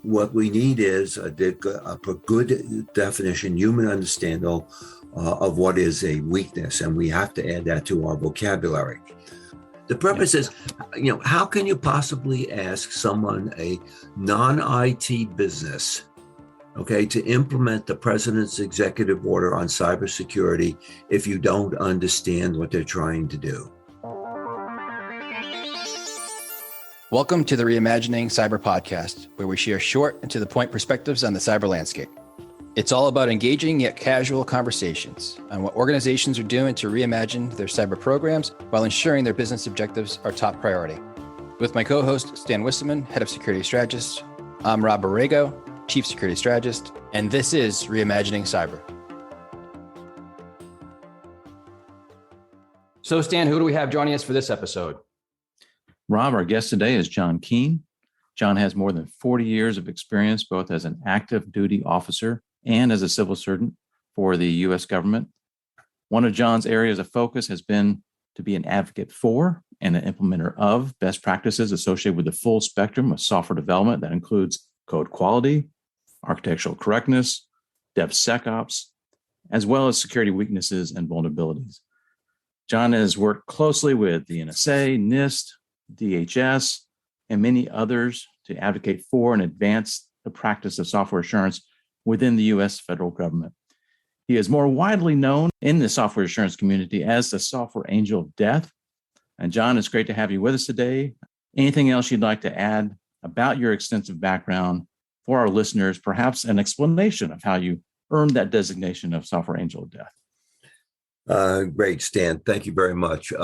what we need is a good definition, human understanding of what is a weakness, and we have to add that to our vocabulary. The purpose is, how can you possibly ask someone, a non-IT business, to implement the president's executive order on cybersecurity if you don't understand what they're trying to do? Welcome to the Reimagining Cyber podcast, where we share short and to the point perspectives on the cyber landscape. It's all about engaging yet casual conversations on what organizations are doing to reimagine their cyber programs while ensuring their business objectives are top priority. With my co-host, Stan Wisseman, Head of Security Strategist, I'm Rob Borrego, Chief Security Strategist, and this is Reimagining Cyber. So Stan, who do we have joining us for this episode? Rob, our guest today is John Keane. John has more than 40 years of experience, both as an active duty officer and as a civil servant for the U.S. government. One of John's areas of focus has been to be an advocate for and an implementer of best practices associated with the full spectrum of software development that includes code quality, architectural correctness, DevSecOps, as well as security weaknesses and vulnerabilities. John has worked closely with the NSA, NIST, DHS, and many others to advocate for and advance the practice of software assurance within the U.S. federal government. He is more widely known in the software assurance community as the software angel of death. And John, it's great to have you with us today. Anything else you'd like to add about your extensive background for our listeners, perhaps an explanation of how you earned that designation of software angel of death? Great, Stan. Thank you very much.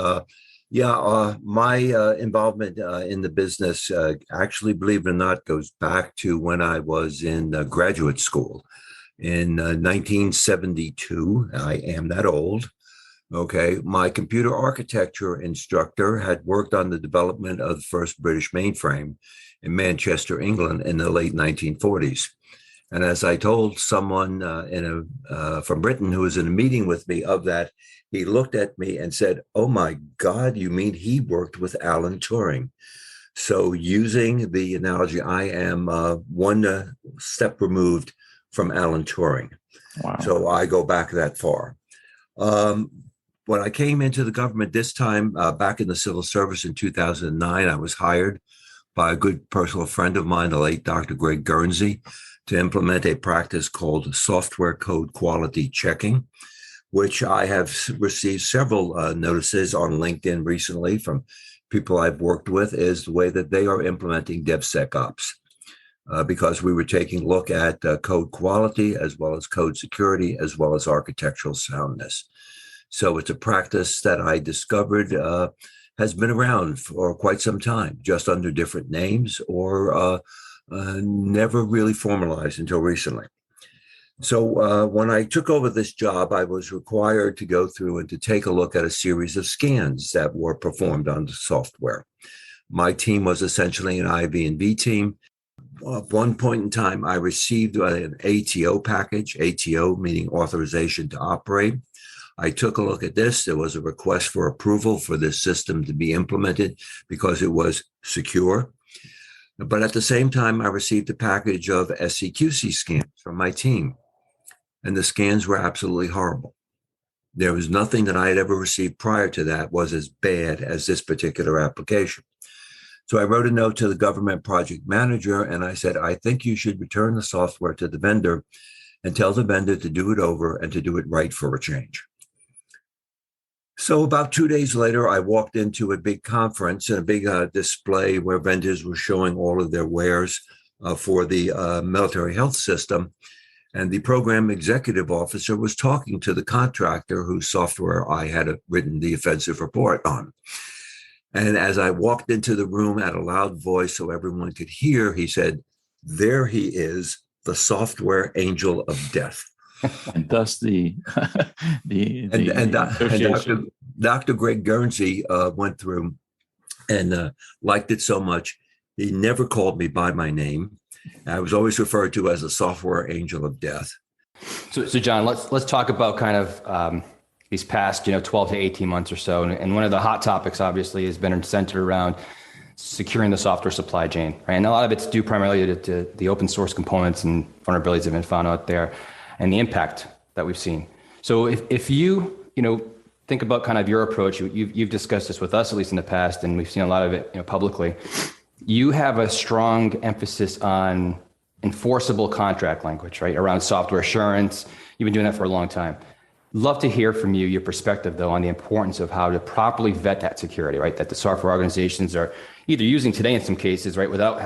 My involvement in the business actually, believe it or not, goes back to when I was in graduate school in 1972. I am that old. My computer architecture instructor had worked on the development of the first British mainframe in Manchester, England in the late 1940s. And as I told someone from Britain who was in a meeting with me of that, he looked at me and said, "Oh my God, you mean he worked with Alan Turing?" So using the analogy, I am one step removed from Alan Turing. Wow. So I go back that far. When I came into the government this time, back in the civil service in 2009, I was hired by a good personal friend of mine, the late Dr. Greg Guernsey, to implement a practice called software code quality checking, which I have received several notices on LinkedIn recently from people I've worked with, is the way that they are implementing DevSecOps, because we were taking a look at code quality as well as code security, as well as architectural soundness. So it's a practice that I discovered has been around for quite some time, just under different names, or never really formalized until recently. So when I took over this job, I was required to go through and to take a look at a series of scans that were performed on the software. My team was essentially an IB&V team. At one point in time, I received an ATO package, ATO meaning authorization to operate. I took a look at this. There was a request for approval for this system to be implemented because it was secure. But at the same time, I received a package of SCQC scans from my team. And the scans were absolutely horrible. There was nothing that I had ever received prior to that was as bad as this particular application. So I wrote a note to the government project manager and I said, I think you should return the software to the vendor and tell the vendor to do it over and to do it right for a change. So about 2 days later, I walked into a big conference and a big display where vendors were showing all of their wares for the military health system. And the program executive officer was talking to the contractor whose software I had written the offensive report on. And as I walked into the room at a loud voice so everyone could hear, he said, "There he is, the software angel of death." And thus Dr. Greg Guernsey went through and liked it so much, he never called me by my name. I was always referred to as a software angel of death. So John, let's talk about kind of these past 12 to 18 months or so. And one of the hot topics obviously has been centered around securing the software supply chain, right? And a lot of it's due primarily to the open source components and vulnerabilities that have been found out there and the impact that we've seen. So if you think about kind of your approach, you've discussed this with us, at least in the past, and we've seen a lot of it publicly. You have a strong emphasis on enforceable contract language, right? Around software assurance. You've been doing that for a long time. Love to hear from you, your perspective, though, on the importance of how to properly vet that security, right? That the software organizations are either using today in some cases, right, without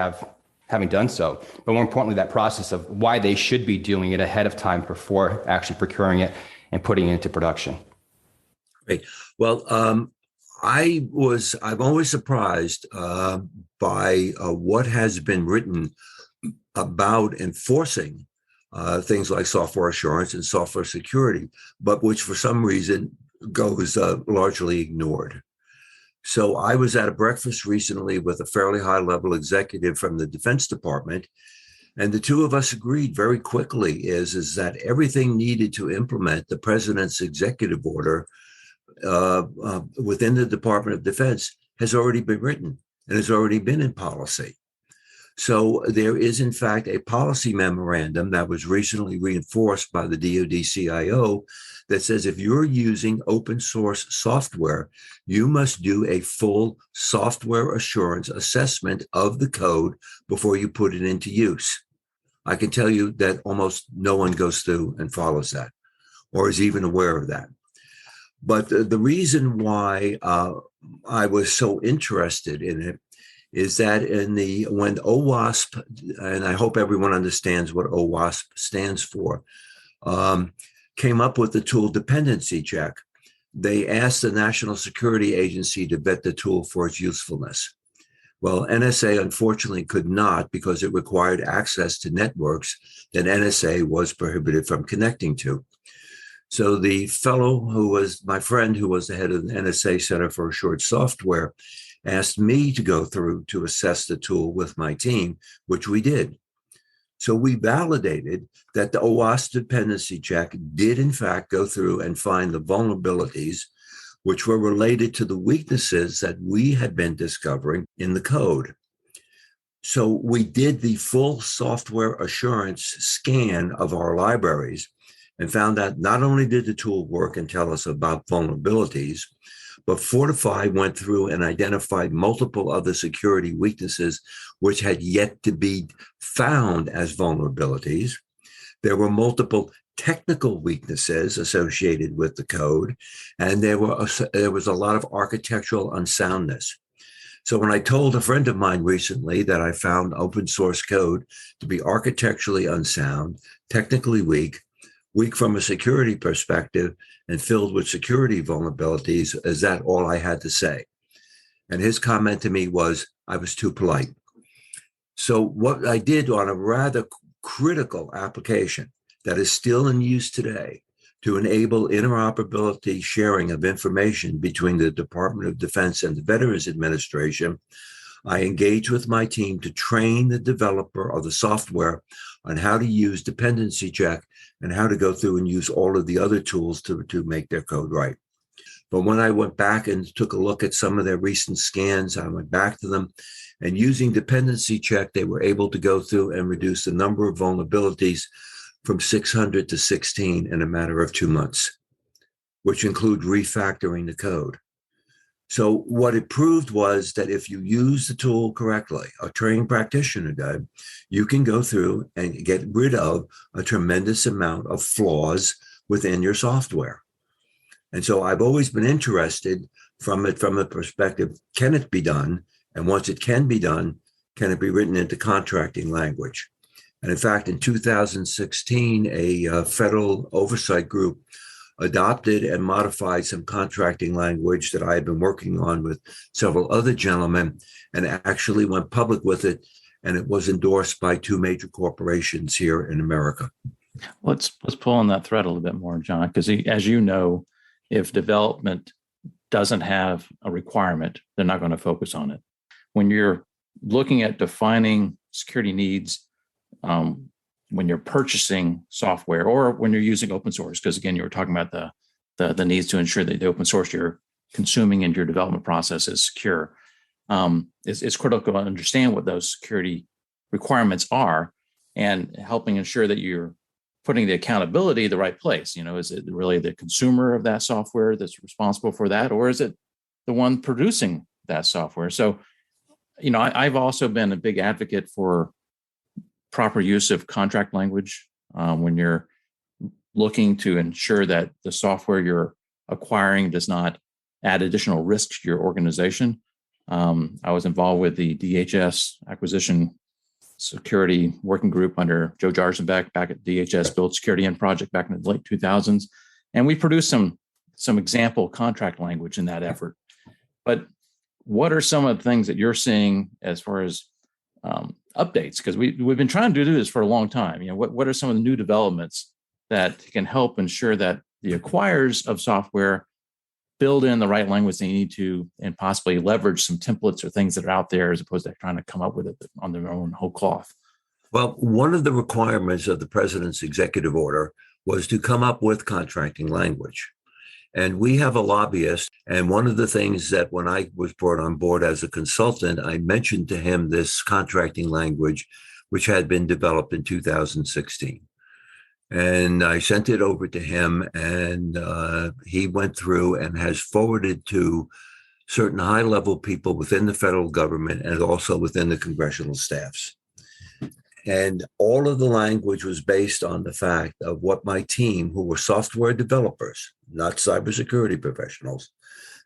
having done so. But more importantly, that process of why they should be doing it ahead of time before actually procuring it and putting it into production. Great. Well, I'm always surprised by what has been written about enforcing things like software assurance and software security, but which for some reason goes largely ignored. So I was at a breakfast recently with a fairly high-level executive from the Defense Department, and the two of us agreed very quickly is that everything needed to implement the president's executive order within the Department of Defense has already been written and has already been in policy. So there is, in fact, a policy memorandum that was recently reinforced by the DoD CIO that says if you're using open source software, you must do a full software assurance assessment of the code before you put it into use. I can tell you that almost no one goes through and follows that or is even aware of that. But the reason why I was so interested in it is that when OWASP, and I hope everyone understands what OWASP stands for, came up with the tool dependency check, they asked the National Security Agency to vet the tool for its usefulness. Well, NSA unfortunately could not because it required access to networks that NSA was prohibited from connecting to. So the fellow who was my friend, who was the head of the NSA Center for Assured Software, asked me to go through to assess the tool with my team, which we did. So we validated that the OWASP dependency check did in fact go through and find the vulnerabilities which were related to the weaknesses that we had been discovering in the code. So we did the full software assurance scan of our libraries and found that not only did the tool work and tell us about vulnerabilities, but Fortify went through and identified multiple other security weaknesses which had yet to be found as vulnerabilities. There were multiple technical weaknesses associated with the code, and there was a lot of architectural unsoundness. So when I told a friend of mine recently that I found open source code to be architecturally unsound, technically weak from a security perspective, and filled with security vulnerabilities, is that all I had to say? And his comment to me was, I was too polite. So what I did on a rather critical application that is still in use today to enable interoperability sharing of information between the Department of Defense and the Veterans Administration, I engaged with my team to train the developer of the software on how to use dependency check and how to go through and use all of the other tools to make their code right. But when I went back and took a look at some of their recent scans, I went back to them, and using dependency check, they were able to go through and reduce the number of vulnerabilities from 600 to 16 in a matter of 2 months, which include refactoring the code. So what it proved was that if you use the tool correctly, a trained practitioner did, you can go through and get rid of a tremendous amount of flaws within your software. And so I've always been interested from the perspective, can it be done? And once it can be done, can it be written into contracting language? And in fact, in 2016, a federal oversight group adopted and modified some contracting language that I had been working on with several other gentlemen, and actually went public with it. And it was endorsed by 2 major corporations here in America. Let's pull on that thread a little bit more, John, because as you know, if development doesn't have a requirement, they're not going to focus on it. When you're looking at defining security needs, when you're purchasing software or when you're using open source, because again, you were talking about the needs to ensure that the open source you're consuming in your development process is secure. It's critical to understand what those security requirements are and helping ensure that you're putting the accountability in the right place. Is it really the consumer of that software that's responsible for that, or is it the one producing that software? So, I've also been a big advocate for proper use of contract language when you're looking to ensure that the software you're acquiring does not add additional risk to your organization. I was involved with the DHS acquisition security working group under Joe Jarzenbeck back at DHS Build Security In Project back in the late 2000s. And we produced some example contract language in that effort. But what are some of the things that you're seeing as far as updates? Because we've been trying to do this for a long time. What are some of the new developments that can help ensure that the acquirers of software build in the right language they need to, and possibly leverage some templates or things that are out there as opposed to trying to come up with it on their own whole cloth? Well, one of the requirements of the president's executive order was to come up with contracting language. And we have a lobbyist. And one of the things that when I was brought on board as a consultant, I mentioned to him this contracting language, which had been developed in 2016. And I sent it over to him, and he went through and has forwarded to certain high-level people within the federal government and also within the congressional staffs. And all of the language was based on the fact of what my team, who were software developers, not cybersecurity professionals,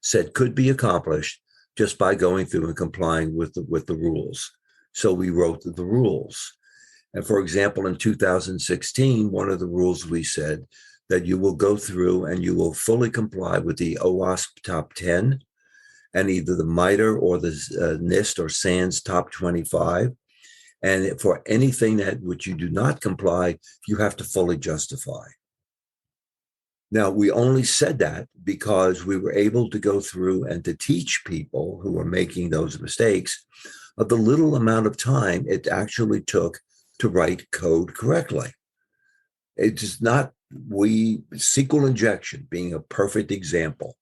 said could be accomplished just by going through and complying with the rules. So we wrote the rules. And for example, in 2016, one of the rules we said that you will go through and you will fully comply with the OWASP top 10 and either the MITRE or the NIST or SANS top 25. And for anything that which you do not comply, you have to fully justify. Now, we only said that because we were able to go through and to teach people who were making those mistakes of the little amount of time it actually took to write code correctly. It's not, SQL injection being a perfect example.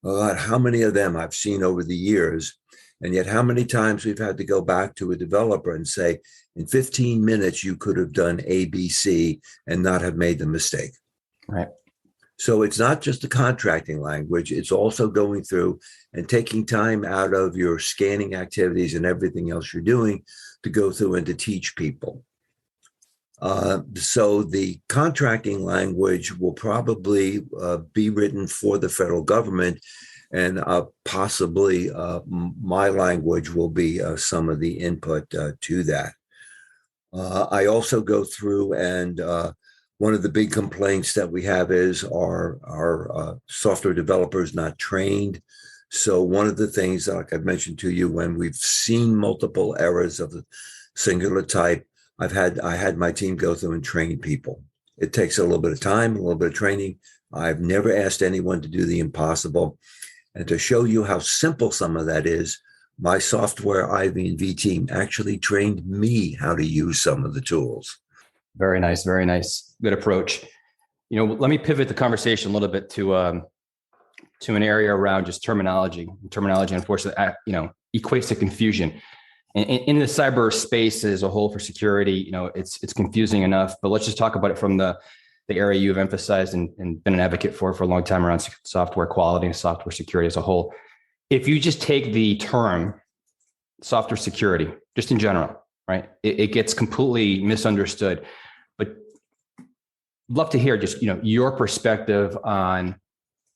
How many of them I've seen over the years, and yet how many times we've had to go back to a developer and say, in 15 minutes, you could have done A, B, C and not have made the mistake. Right. So it's not just the contracting language, it's also going through and taking time out of your scanning activities and everything else you're doing to go through and to teach people. So the contracting language will probably be written for the federal government, and possibly my language will be some of the input to that. I also go through, and one of the big complaints that we have is our software developers not trained. So one of the things, like I've mentioned to you, when we've seen multiple errors of the singular type, I had my team go through and train people. It takes a little bit of time, a little bit of training. I've never asked anyone to do the impossible. And to show you how simple some of that is, my software IV&V team actually trained me how to use some of the tools. Very nice. Very nice. Good approach. Let me pivot the conversation a little bit to an area around just terminology. Terminology, unfortunately, equates to confusion. In the cyber space as a whole for security, it's confusing enough, but let's just talk about it from the area you've emphasized and been an advocate for a long time around software quality and software security as a whole. If you just take the term software security, just in general, right, it gets completely misunderstood. But love to hear just, your perspective on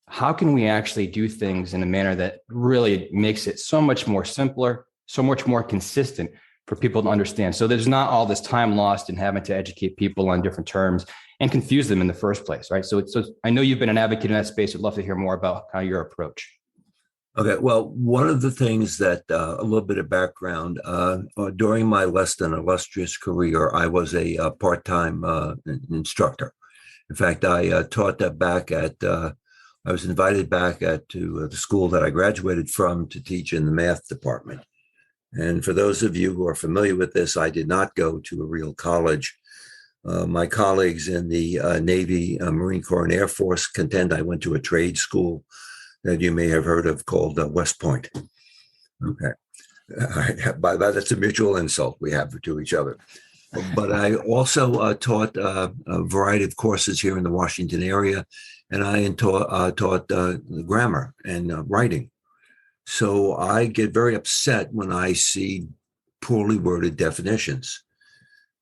how can we actually do things in a manner that really makes it so much more simpler, so much more consistent for people to understand. So there's not all this time lost in having to educate people on different terms and confuse them in the first place, right? So I know you've been an advocate in that space. I'd love to hear more about how your approach. Okay, well, one of the things that, a little bit of background, during my less than illustrious career, I was a part-time instructor. In fact, I taught that back at, I was invited back to the school that I graduated from to teach in the math department. And for those of you who are familiar with this, I did not go to a real college. My colleagues in the Navy, Marine Corps, and Air Force contend I went to a trade school that you may have heard of called West Point. Okay. But that's a mutual insult we have to each other. But I also taught a variety of courses here in the Washington area, and I taught grammar and writing. So I get very upset when I see poorly worded definitions.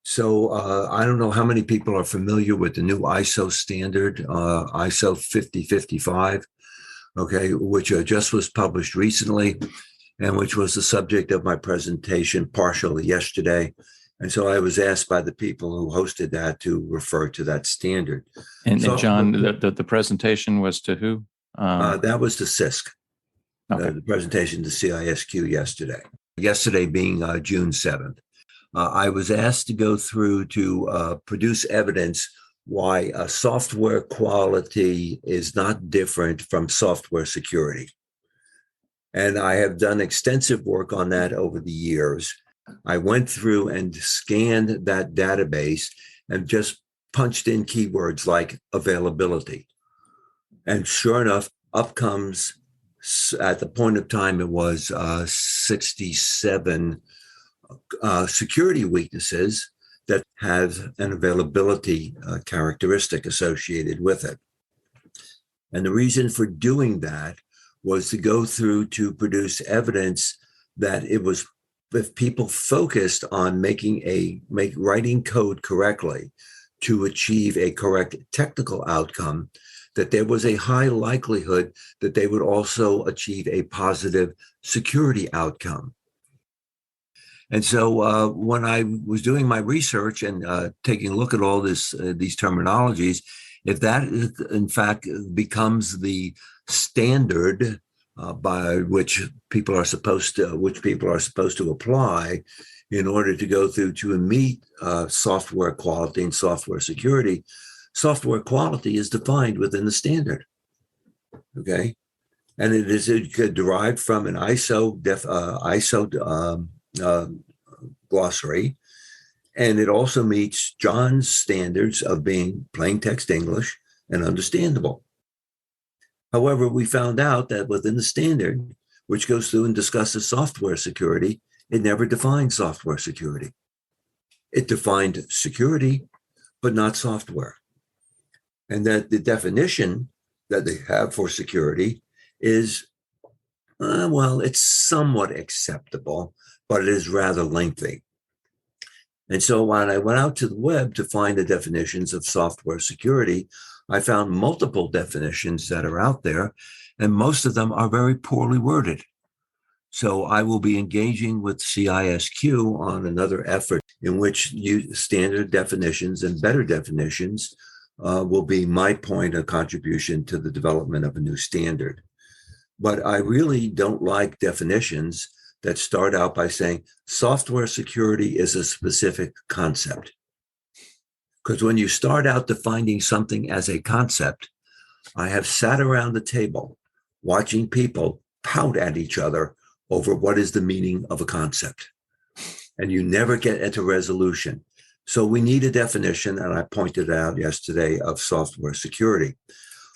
So I don't know how many people are familiar with the new ISO standard, ISO 5055, okay, which just was published recently and which was the subject of my presentation partially yesterday. And so I was asked by the people who hosted that to refer to that standard. And So, John, the presentation was to who? That was to CISC, Okay. the presentation to CISQ yesterday being June 7th. I was asked to go through to produce evidence why software quality is not different from software security. And I have done extensive work on that over the years. I went through and scanned that database and just punched in keywords like availability. And sure enough, up comes, at the point of time, it was 67 security weaknesses that have an availability characteristic associated with it. And the reason for doing that was to go through to produce evidence that it was, if people focused on writing code correctly to achieve a correct technical outcome, that there was a high likelihood that they would also achieve a positive security outcome. And so when I was doing my research and taking a look at all these terminologies, if that in fact becomes the standard by which people are supposed to apply in order to go through to meet software quality and software security, software quality is defined within the standard. Okay, and it is derived from an ISO glossary, and it also meets John's standards of being plain text English and understandable. However, we found out that within the standard, which goes through and discusses software security, it never defined software security. It defined security, but not software. And that the definition that they have for security is, it's somewhat acceptable, but it is rather lengthy. And so when I went out to the web to find the definitions of software security, I found multiple definitions that are out there, and most of them are very poorly worded. So I will be engaging with CISQ on another effort in which standard definitions and better definitions will be my point of contribution to the development of a new standard. But I really don't like definitions that start out by saying software security is a specific concept. Because when you start out defining something as a concept, I have sat around the table watching people pout at each other over what is the meaning of a concept. And you never get into resolution. So we need a definition, and I pointed out yesterday, of software security.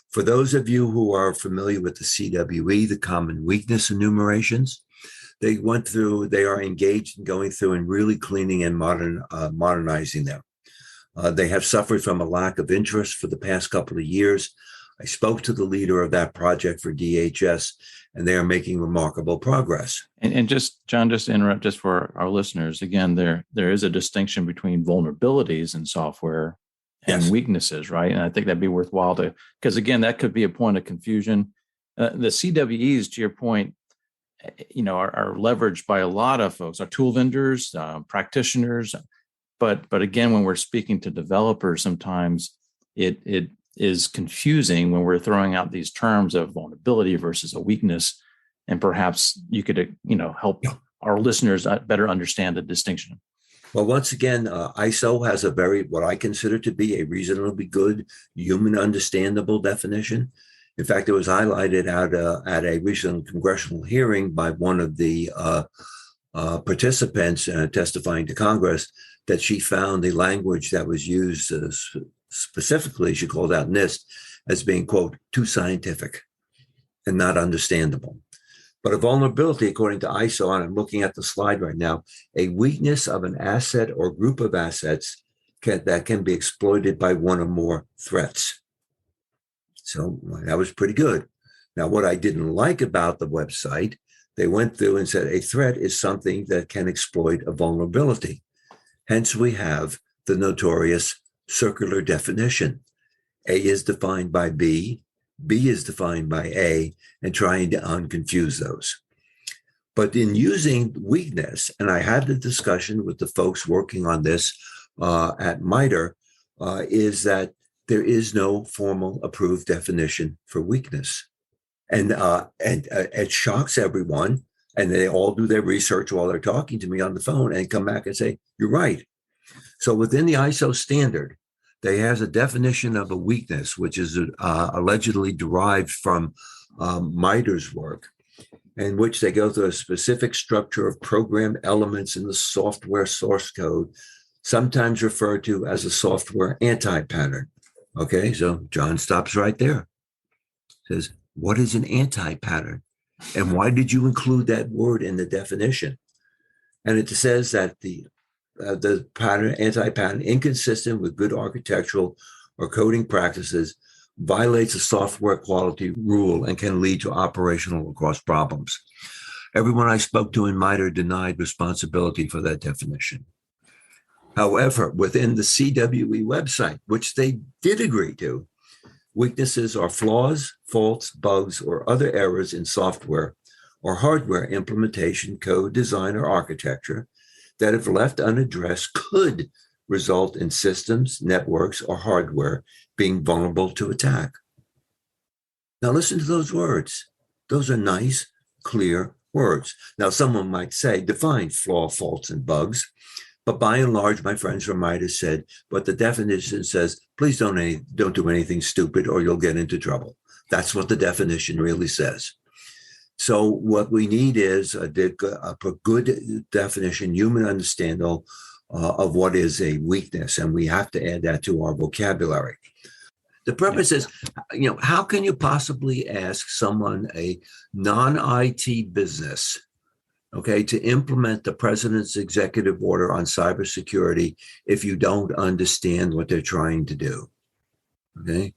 For those of you who are familiar with the CWE, the common weakness enumerations, they are engaged in going through and really cleaning and modernizing them. They have suffered from a lack of interest for the past couple of years. I spoke to the leader of that project for DHS, and they are making remarkable progress. And just, John, just to interrupt, just for our listeners, again, there is a distinction between vulnerabilities in software and Yes. weaknesses, right? And I think that'd be worthwhile because again, that could be a point of confusion. The CWEs, to your point, are leveraged by a lot of folks, our tool vendors, practitioners. But again, when we're speaking to developers, sometimes it is confusing when we're throwing out these terms of vulnerability versus a weakness. And perhaps you could, help our listeners better understand the distinction. Well, once again, ISO has what I consider to be a reasonably good human understandable definition. In fact, it was highlighted at a recent congressional hearing by one of the participants testifying to Congress that she found the language that was used specifically, she called out NIST, as being, quote, too scientific and not understandable. But a vulnerability, according to ISO, and I'm looking at the slide right now, a weakness of an asset or group of assets that can be exploited by one or more threats. So that was pretty good. Now, what I didn't like about the website, they went through and said a threat is something that can exploit a vulnerability. Hence, we have the notorious circular definition. A is defined by B is defined by A, and trying to unconfuse those. But in using weakness, and I had the discussion with the folks working on this at MITRE, is that there is no formal approved definition for weakness. And it shocks everyone, and they all do their research while they're talking to me on the phone and come back and say, you're right. So within the ISO standard, they has a definition of a weakness, which is allegedly derived from MITRE's work, in which they go through a specific structure of program elements in the software source code, sometimes referred to as a software anti-pattern. Okay, so John stops right there. Says, what is an anti-pattern? And why did you include that word in the definition? And it says that the pattern, anti-pattern, inconsistent with good architectural or coding practices, violates a software quality rule and can lead to operational or cost problems. Everyone I spoke to in MITRE denied responsibility for that definition. However, within the CWE website, which they did agree to, weaknesses are flaws, faults, bugs, or other errors in software or hardware implementation, code, design, or architecture that, if left unaddressed, could result in systems, networks, or hardware being vulnerable to attack. Now listen to those words. Those are nice, clear words. Now someone might say, define flaw, faults, and bugs. But by and large, my friends from MITRE said, but the definition says, please don't do anything stupid or you'll get into trouble. That's what the definition really says. So what we need is a good definition, human understanding of what is a weakness, and we have to add that to our vocabulary. The purpose is, how can you possibly ask someone, a non-IT business, to implement the president's executive order on cybersecurity if you don't understand what they're trying to do? Okay,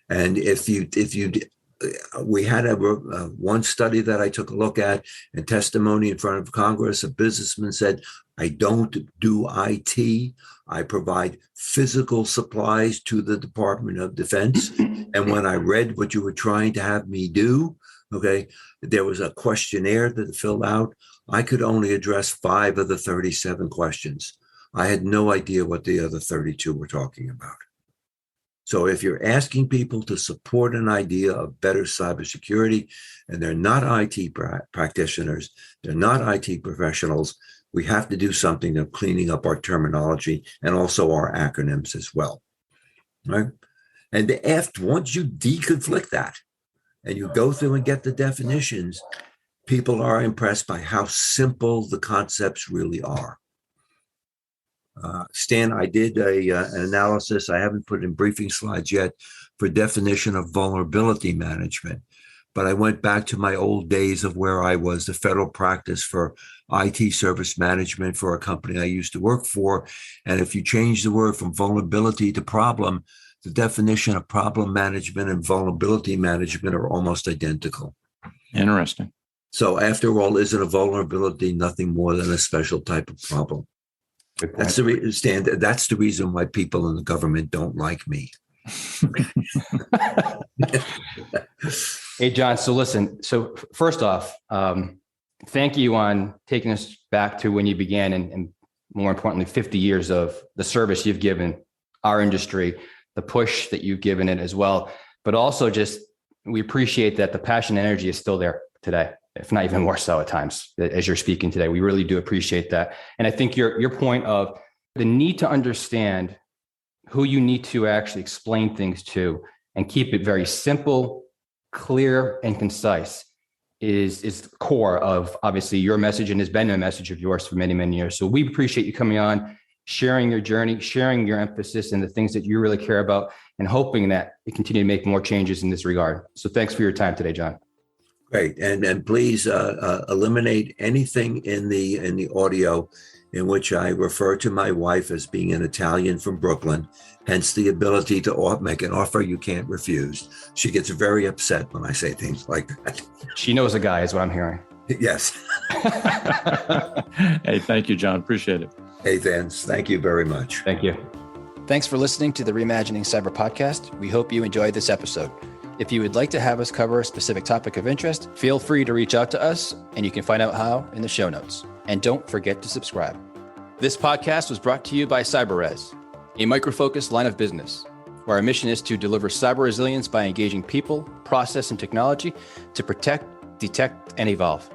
and we had one study that I took a look at, and testimony in front of Congress. A businessman said, I don't do IT. I provide physical supplies to the Department of Defense. And when I read what you were trying to have me do, there was a questionnaire that filled out. I could only address 5 of the 37 questions. I had no idea what the other 32 were talking about. So if you're asking people to support an idea of better cybersecurity, and they're not IT practitioners, they're not IT professionals, we have to do something of cleaning up our terminology and also our acronyms as well. Right? And once you deconflict that and you go through and get the definitions, people are impressed by how simple the concepts really are. Stan, I did an analysis, I haven't put in briefing slides yet, for definition of vulnerability management. But I went back to my old days of where I was, the federal practice for IT service management for a company I used to work for. And if you change the word from vulnerability to problem, the definition of problem management and vulnerability management are almost identical. Interesting. So after all, isn't a vulnerability nothing more than a special type of problem? That's the reason why people in the government don't like me. Hey, John. So listen, first off, thank you on taking us back to when you began and more importantly, 50 years of the service you've given our industry, the push that you've given it as well. But also we appreciate that the passion and energy is still there today, if not even more so at times as you're speaking today. We really do appreciate that. And I think your point of the need to understand who you need to actually explain things to and keep it very simple, clear, and concise is core of obviously your message, and has been a message of yours for many, many years. So we appreciate you coming on, sharing your journey, sharing your emphasis and the things that you really care about, and hoping that we continue to make more changes in this regard. So thanks for your time today, John. Great. And please eliminate anything in the audio in which I refer to my wife as being an Italian from Brooklyn, hence the ability to make an offer you can't refuse. She gets very upset when I say things like that. She knows a guy is what I'm hearing. Yes. Hey, thank you, John. Appreciate it. Hey, Vince, thank you very much. Thank you. Thanks for listening to the Reimagining Cyber podcast. We hope you enjoyed this episode. If you would like to have us cover a specific topic of interest, feel free to reach out to us, and you can find out how in the show notes. And don't forget to subscribe. This podcast was brought to you by CyberRes, a micro-focused line of business, where our mission is to deliver cyber resilience by engaging people, process, and technology to protect, detect, and evolve.